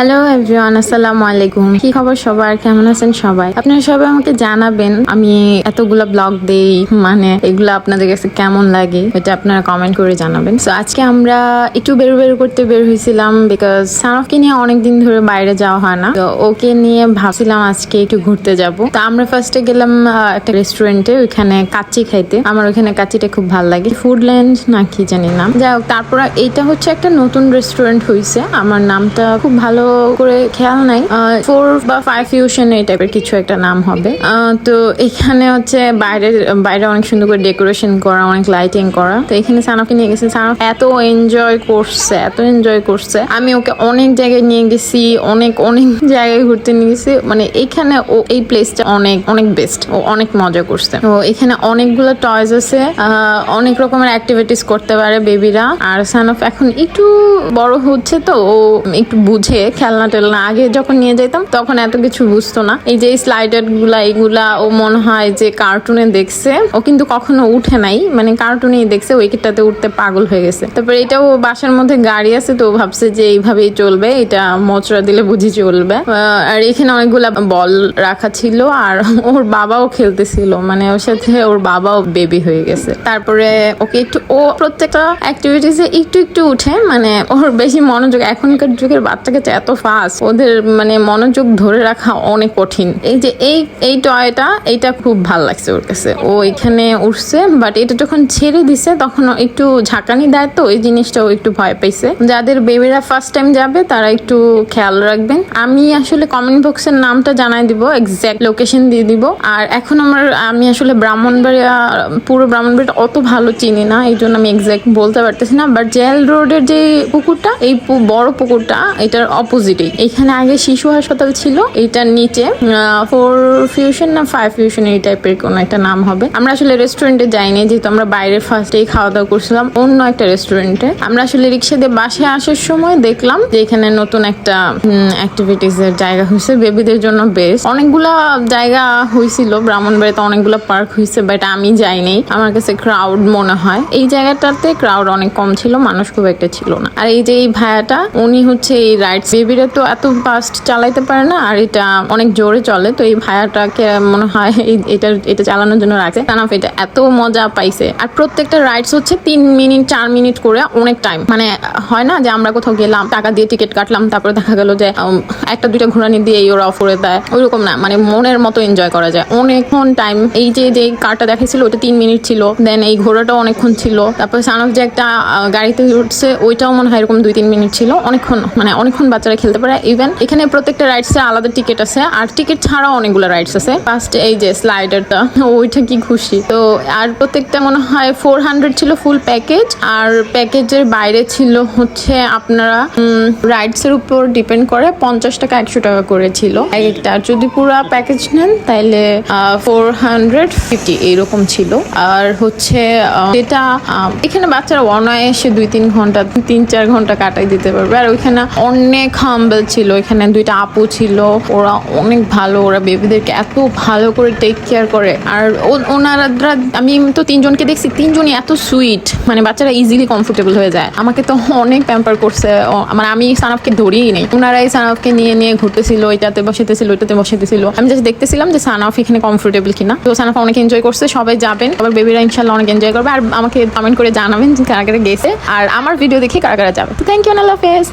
Hello everyone, আসসালামু আলাইকুম। কি খবর সবার, কেমন আছেন সবাই? আপনারা সবাই আমাকে জানাবেন আমি এতগুলা ব্লগ দেই, মানে এগুলো আপনাদের কাছে কেমন লাগে এটা আপনারা কমেন্ট করে জানাবেন। সো আজকে আমরা একটু বের করতে বের হয়েছিলাম বিকজ সানফকে নিয়ে অনেকদিন ধরে বাইরে যাওয়া হয় না, তো ওকে নিয়ে ভাবছিলাম আজকে একটু ঘুরতে যাব। তো আমরা ফার্স্টে গেলাম একটা রেস্টুরেন্টে, ওইখানে কাচ্চি খাইতে। আমার ওইখানে কাচ্চিটা খুব ভালো লাগে, ফুডল্যান্ড না কি জানি নাম। যাই হোক, তারপর এইটা হচ্ছে একটা নতুন রেস্টুরেন্ট হয়েছে, আমার নামটা খুব ভালো করে খেয়াল নাই, 4 বা 5 ফিউশন এই টাইপের কিছু একটা নাম হবে। তো এখানে হচ্ছে বাইরে অনেক সুন্দর করে ডেকোরেশন করা, অনেক লাইটিং করা। তো এখানে সানফকে নিয়ে গেছে, সানফ এত এনজয় করছে। আমি ওকে অনেক জায়গায় নিয়ে গেছি, অনেক জায়গায় ঘুরতে নিয়ে গেছি। মানে এখানে ও এই প্লেসটা অনেক বেস্ট, ও অনেক মজা করছে। তো এখানে অনেকগুলো টয়স আছে, অনেক রকমের অ্যাক্টিভিটিস করতে পারে বেবিরা। আর সানফ এখন একটু বড় হচ্ছে, তো ও একটু বুঝে খেলনা টেলনা। আগে যখন নিয়ে যেতাম তখন এত কিছু বুঝতো না। এই যে স্লাইডার গুলা এগুলা ও মনে হয় যে কার্টুনে দেখছে, ও কিন্তু কখনো উঠে নাই, মানে কার্টুনেই দেখছে, ওইটাতে উঠতে পাগল হয়ে গেছে। তারপর এটাও বাসার মধ্যে গাড়ি আছে, তো ভাবছে যে এইভাবেই চলবে, এটা মোচড়া দিলে বুঝি চলবে। আর এখানে অনেকগুলা বল রাখা ছিল, আর ওর বাবাও খেলতেছিল, মানে ওর সাথে ওর বাবাও বেবি হয়ে গেছে। তারপরে ওকে একটু, ও প্রত্যেকটা অ্যাক্টিভিটিসে একটু উঠে, মানে ওর বেশি মনোযোগ। এখনকার যুগের বাচ্চাকে এত ফাস্ট, ওদের মানে মনোযোগ ধরে রাখা অনেক কঠিন। এই যে এই টয়টা, এইটা খুব ভাল লাগছে ওর কাছে, ও এখানে উঠছে। বাট এটা যখন ছেড়ে দিছে তখন একটু ঝাঁকানি দেয়, তো এই জিনিসটা ও একটু ভয় পাইছে। যাদের বেবিরা ফার্স্ট টাইম যাবে তারা একটু খেয়াল রাখবেন। আমি আসলে কমেন্ট বক্সের নামটা জানাই দিব, এক্সাক্ট লোকেশন দিয়ে দিব। আর এখন আমি আসলে পুরো ব্রাহ্মণবাড়িয়া অত ভালো চিনি না, এই জন্য আমি এক্সাক্ট বলতে পারতেছি না। বাট জেল রোডের যে পুকুরটা, এই বড় পুকুরটা, এটার অপোজিটে। এখানে আগে শিশু হাসপাতাল ছিল, এইটার নিচে 4 ফিউশন না 5 ফিউশন এই টাইপের কোন একটা নাম হবে। আমরা আসলে রেস্টুরেন্টে যাইনি, যেহেতু আমরা বাইরে ফার্স্টেই খাওয়া দাওয়া করছিলাম অন্য একটা রেস্টুরেন্টে। আমরা আসলে রিক্সা দিয়ে বাসায় আসার সময় দেখলাম যে এখানে নতুন একটা অ্যাক্টিভিটিস এর জায়গা হয়েছে বেবিদের জন্য। বেস্ট অনেকগুলা জায়গা হয়েছিল ব্রাহ্মণবাড়িতে, অনেকগুলা পার্ক হয়েছে, বাট আমি যাইনি। আমার কাছে ক্রাউড মনে হয়, এই জায়গাটাতে ক্রাউড অনেক কম ছিল, মানুষ খুব একটা ছিল না। আর এই যে এই ভাইয়াটা, উনি হচ্ছে এই রাইডস, বেবিরা তো এত ফাস্ট চালাইতে পারে না, আর এটা অনেক জোরে চলে, তো এই ভাইয়াটাকে মনে হয় এটা চালানোর জন্য রাখছে। তানাফ এটা এত মজা পাইছে। আর প্রত্যেকটা রাইডস হচ্ছে 3 মিনিট 4 মিনিট করে, অনেক টাইম। মানে হয় না যে আমরা কোথাও গেলাম, টাকা দিয়ে টিকিট কাটলাম, তারপরে দেখা গেল যে একটা দুইটা ঘোরানি দিয়ে ওরা অফ করে দেয়, ওইরকম না, মানে মনের মতো এনজয় করা যায় অনেকক্ষণ টাইম। এই যে কারটা দেখাইছিল ওটা 3 মিনিট ছিল, দেন এই ঘোড়াটাও অনেকক্ষণ ছিল, তারপরে সানফ যে একটা গাড়িতে উঠছে ওইটাও মনে হয় এরকম 2-3 মিনিট ছিল। অনেকক্ষণ বাচ্চারা খেলতে পারে। ইভেন এখানে প্রত্যেকটা রাইডসে আলাদা টিকিট আছে, আর টিকিট ছাড়াও অনেকগুলো রাইডস আছে। ফার্স্ট এই যে স্লাইডারটা, ওইটা কি খুশি। তো আর প্রত্যেকটা মনে হয় 400 ছিল ফুল প্যাকেজ, আর প্যাকেজের বাইরে ছিল হচ্ছে আপনারা রাইডস এর উপর ডিপেন্ড করে 50 টাকা 100 টাকা করে ছিল এক একটা। যদি পুরো প্যাকেজ নেন তাহলে 450 এইরকম ছিল। আর হচ্ছে যেটা এখানে বাচ্চারা অনায়াসে 2-3 ঘন্টা 3-4 ঘন্টা কাটাই দিতে পারবে। আর ওইখানে অনেক হাম্বল ছিল, এখানে 2টা আপু ছিল, ওরা অনেক ভালো, ওরা বেবিদেরকে এত ভালো করে টেক কেয়ার করে। আর ওনারা, আমি তো 3 জনকে দেখছি, 3 জনই এত সুইট, মানে বাচ্চারা ইজিলি কমফোর্টেবল হয়ে যায়। আমাকে তো অনেক প্যাম্পার করছে, মানে আমি সানফকে ধরিই নেই, ওনারাই সানফকে নিয়ে ঘুরতেছিল, ওইটাতে বসেতেছিল ওইটাতে বসেতেছিল। আমি জাস্ট দেখতেছিলাম যে সানফ এখানে কমফোর্টেবল কিনা। তো সানফ অনেক এনজয় করছে, সবাই যাবেন, আবার বেবিরা ইনশাল্লাহ অনেক এনজয় করবে। আর আমাকে কমেন্ট করে জানাবেন যে কারা কারা গেছে, আর আমার ভিডিও দেখে কারা কারা যাবে। তো থ্যাংক ইউ, আল্লাহ হাফেজ।